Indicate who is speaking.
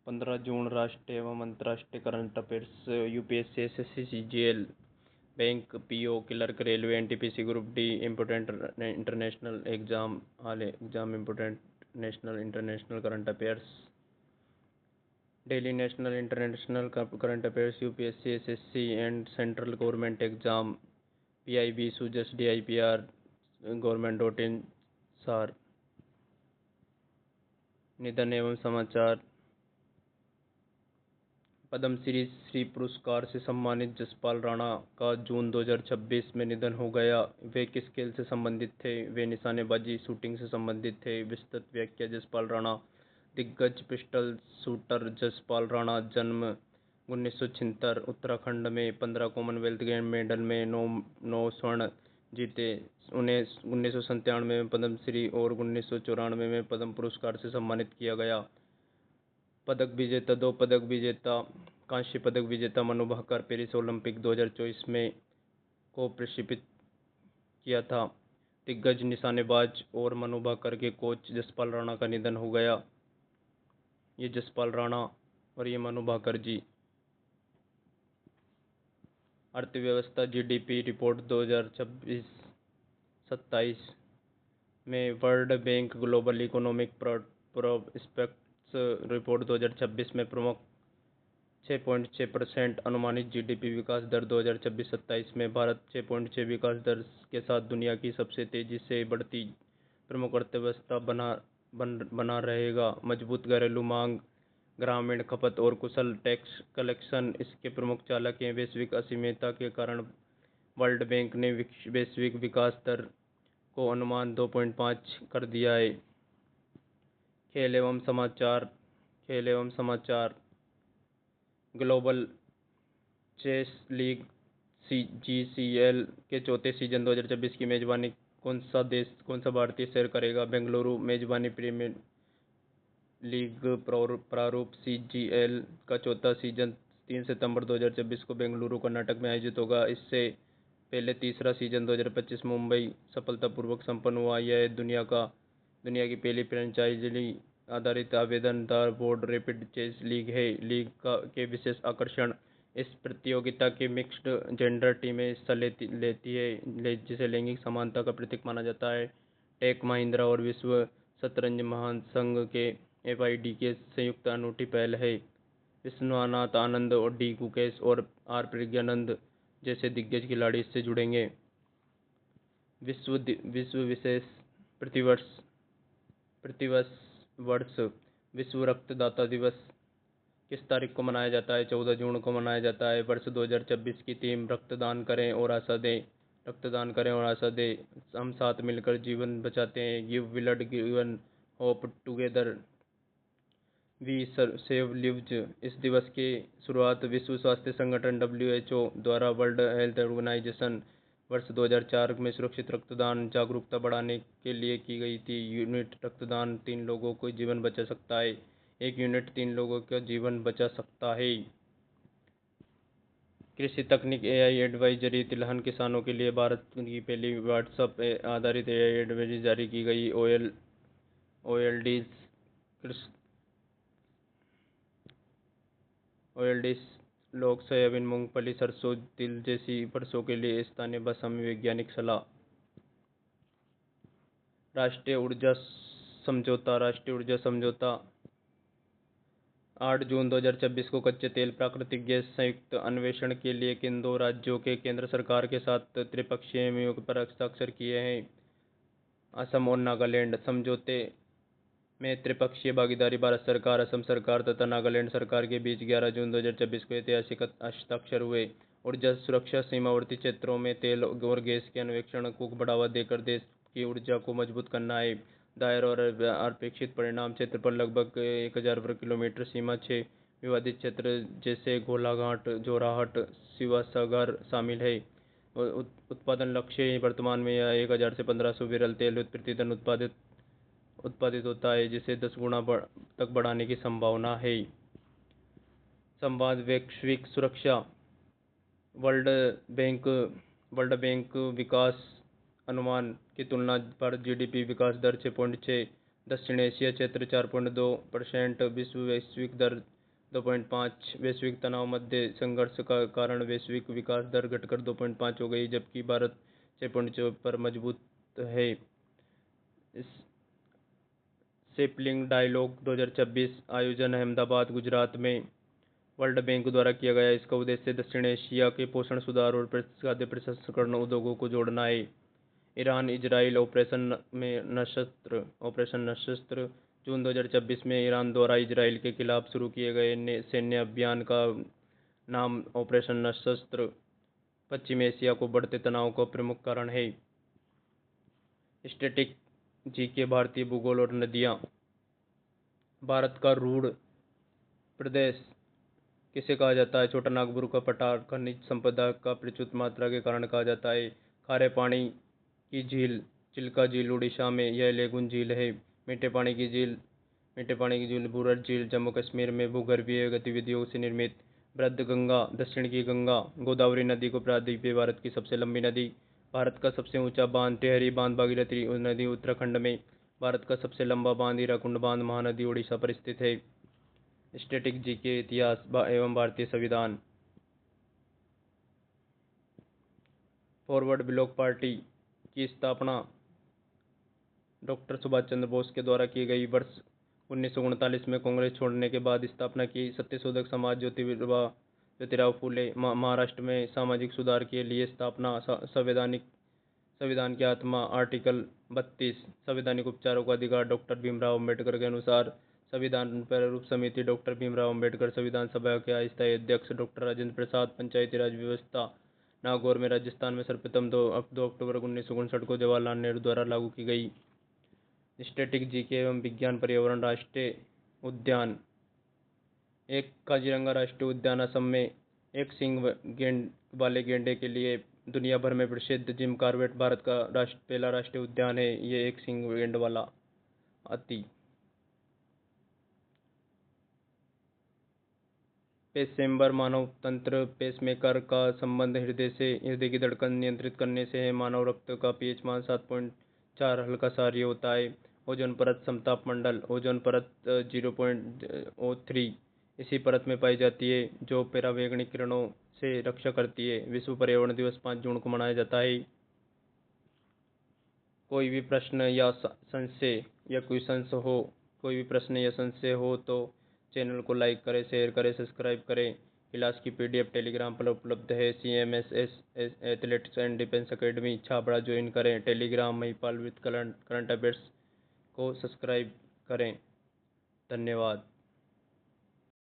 Speaker 1: 15 जून राष्ट्रीय एवं अंतर्राष्ट्रीय current affairs. UPSC, SSC, CGL, bank, PO, clerk, railway, NTPC, group D, important international exam, all exam important national international current affairs, daily national international current affairs, UPSC, SSC and central government exam, PIB, Sujas, DIPR, government, सार। निधन एवं समाचार। पद्मश्री श्री पुरस्कार से सम्मानित जसपाल राणा का जून 2026 में निधन हो गया। वे किस खेल से संबंधित थे? वे निशानेबाजी शूटिंग से संबंधित थे। विस्तृत व्याख्या। जसपाल राणा दिग्गज पिस्टल शूटर जसपाल राणा जन्म 1976, उत्तराखंड में। 15 कॉमनवेल्थ गेम मेडल में 9 स्वर्ण जीते। 1997 में पद्मश्री और 1994 में पद्म पुरस्कार से सम्मानित किया गया। पदक विजेता। 2 पदक विजेता। कांस्य पदक विजेता मनु भाकर पेरिस ओलंपिक 2024 में को प्रक्षेपित किया था। दिग्गज निशानेबाज और मनु भाकर के कोच जसपाल राणा का निधन हो गया। ये जसपाल राणा और ये मनु भाकर जी। अर्थव्यवस्था। जीडीपी रिपोर्ट 2026-27 में world bank global economic prospects report 2026 में प्रमुख 6.6% अनुमानित जीडीपी विकास दर। 2026-27 में भारत 6.6 विकास दर के साथ दुनिया की सबसे तेजी से बढ़ती प्रमुख अर्थव्यवस्था बना रहेगा। मजबूत घरेलू मांग, ग्रामीण खपत और कुशल टैक्स कलेक्शन इसके प्रमुख चालक हैं। वैश्विक असीमता के कारण वर्ल्ड बैंक ने वैश्विक विकास दर को अनुमान 2.5 कर दिया है। खेल एवं समाचार। ग्लोबल चेस लीग जीसीएल के चौथे सीजन 2026 की मेजबानी कौन सा भारतीय शहर करेगा? बेंगलुरु। मेजबानी प्रीमियर लीग प्रारूप सीजीएल का चौथा सीजन 3 सितंबर 2026 को बेंगलुरु, कर्नाटक में आयोजित होगा। इससे पहले तीसरा सीजन 2025 मुंबई सफलतापूर्वक संपन्न हुआ। यह दुनिया की पहली फ्रेंचाइजी आधारित आवेदनदार बोर्ड रैपिड चेस लीग है। लीग के विशेष आकर्षण। इस प्रतियोगिता की मिक्स्ड जेंडर टीमें हिस्सा लेती है जिसे लैंगिक समानता का प्रतीक माना जाता है। टेक महिंद्रा और विश्व शतरंज महासंघ के एफआईडी के संयुक्त अनूठी पहल है। विश्वनाथ आनंद और डी गुकेश और आर प्रज्ञानंद जैसे दिग्गज खिलाड़ी इससे जुड़ेंगे। विश्व विशेष प्रतिवर्ष विश्व रक्तदाता दिवस किस तारीख को मनाया जाता है? 14 जून को मनाया जाता है। वर्ष 2026 की थीम रक्तदान करें और आशा दें। रक्तदान करें और आशा दें, हम साथ मिलकर जीवन बचाते हैं। Give blood, given hope, together we save lives. इस दिवस की शुरुआत विश्व स्वास्थ्य संगठन WHO द्वारा वर्ल्ड हेल्थ ऑर्गेनाइजेशन वर्ष 2004 में सुरक्षित रक्तदान जागरूकता बढ़ाने के लिए की गई थी। यूनिट रक्तदान 3 लोगों को जीवन बचा सकता है। 1 यूनिट 3 लोगों का जीवन बचा सकता है। कृषि तकनीक एआई एडवाइजरी। तिलहन किसानों के लिए भारत की पहली व्हाट्सएप आधारित एआई एडवाइजरी जारी की गई। ओएलडीज लोग सोयाबीन, मूंगफली, सरसों, तिल जैसी फसलों के लिए स्थानीय भाषा में वैज्ञानिक सलाह। राष्ट्रीय ऊर्जा समझौता 8 जून 2026 को कच्चे तेल प्राकृतिक गैस संयुक्त अन्वेषण के लिए किन 2 राज्यों के केंद्र सरकार के साथ त्रिपक्षीय MOU पर हस्ताक्षर किए हैं? असम और नागालैंड। समझौते में त्रिपक्षीय भागीदारी भारत सरकार, असम सरकार तथा नागालैंड सरकार के बीच 11 जून 2026 को ऐतिहासिक हस्ताक्षर हुए। ऊर्जा सुरक्षा। सीमावर्ती क्षेत्रों में तेल और गैस के अन्वेषण को बढ़ावा देकर देश की ऊर्जा को मजबूत करना है। दायरा और अपेक्षित परिणाम। क्षेत्रफल लगभग 1000 वर्ग किलोमीटर। सीमा 6 विवादित क्षेत्र जैसे गोलाघाट, जोरहाट, शिवसागर शामिल है। उत्पादन लक्ष्य। वर्तमान में यह 1000 से 1500 बैरल तेल प्रतिदिन उत्पादित होता है, जिसे 10 गुना तक बढ़ाने की संभावना है। संवाद। वैश्विक सुरक्षा। वर्ल्ड बैंक विकास अनुमान की तुलना पर जीडीपी विकास दर 6.6 दक्षिण एशिया क्षेत्र 4.2%, विश्व वैश्विक दर 2.5, वैश्विक तनाव मध्य संघर्ष का कारण वैश्विक विकास दर घटकर 2.5 हो गई, जबकि भारत 6.4 पर मजबूत है। इस सेपलिंग डायलॉग 2026 आयोजन अहमदाबाद, गुजरात में वर्ल्ड बैंक द्वारा किया गया। इसका उद्देश्य दक्षिण एशिया के पोषण सुधार और खाद्य प्रसंस्करण उद्योगों को जोड़ना है। ईरान इजराइल ऑपरेशन नक्षत्र। जून 2026 में ईरान द्वारा इजराइल के खिलाफ शुरू किए गए सैन्य अभियान का नाम ऑपरेशन नक्षत्र पश्चिम एशिया को बढ़ते तनाव का प्रमुख कारण है। स्टैटिक जीके भारतीय भूगोल और नदियाँ। भारत का रूढ़ प्रदेश किसे कहा जाता है? छोटा नागपुर का पठार खनिज संपदा का प्रचुर मात्रा के कारण कहा जाता है। खारे पानी की झील चिल्का झील उड़ीसा में, यह लेगुन झील है। मीठे पानी की झील बुरज झील जम्मू कश्मीर में भूगर्भीय गतिविधियों से निर्मित। वृद्ध गंगा दक्षिण की गंगा। गोदावरी नदी को प्रायद्वीपीय भारत की सबसे लंबी नदी। भारत का सबसे ऊंचा बांध टेहरी बांध भागीरथी नदी उत्तराखंड में। भारत का सबसे लंबा बांध हीराकुंड बांध महानदी उड़ीसा पर स्थित है। स्टैटिक जीके इतिहास एवं भारतीय संविधान। फॉरवर्ड ब्लॉक पार्टी की स्थापना डॉक्टर सुभाष चंद्र बोस के द्वारा की गई। वर्ष 1939 में कांग्रेस छोड़ने के बाद स्थापना की। सत्यशोधक समाज ज्योतिराव फूले। महाराष्ट्र में सामाजिक सुधार के लिए स्थापना। संविधान की आत्मा आर्टिकल 32। संवैधानिक उपचारों का अधिकार डॉक्टर भीमराव अम्बेडकर के अनुसार। संविधान प्रारूप समिति डॉक्टर भीमराव अम्बेडकर। संविधान सभा के अस्थायी अध्यक्ष डॉक्टर राजेंद्र प्रसाद। पंचायती राज व्यवस्था नागौर में राजस्थान में सर्वप्रथम 2 अक्टूबर 1959 को जवाहरलाल नेहरू द्वारा लागू की गई। स्टैटिक जीके एवं विज्ञान पर्यावरण। राष्ट्रीय उद्यान। एक काजीरंगा राष्ट्रीय उद्यान असम में एक सींग वाले गैंडे के लिए दुनिया भर में प्रसिद्ध। जिम कॉर्बेट भारत का पहला राष्ट्रीय उद्यान है। ये एक सींग गैंडे वाला हाथी। पेसमेकर मानव तंत्र। पेसमेकर का संबंध हृदय की धड़कन नियंत्रित करने से है। मानव रक्त का पीएच मान 7.4 हल्का क्षारीय होता है। ओजोन परत समताप मंडल। ओजोन परत 0.03 इसी परत में पाई जाती है, जो पराबैंगनी किरणों से रक्षा करती है। विश्व पर्यावरण दिवस 5 जून को मनाया जाता है। कोई भी प्रश्न या संशय हो तो चैनल को लाइक करें, शेयर करें, सब्सक्राइब करें। क्लास की पीडीएफ टेलीग्राम पर उपलब्ध है। CMSS athletics and defence academy Chhabra join करें। Telegram Mahipal with current affairs को सब्सक्राइब करें। धन्यवाद।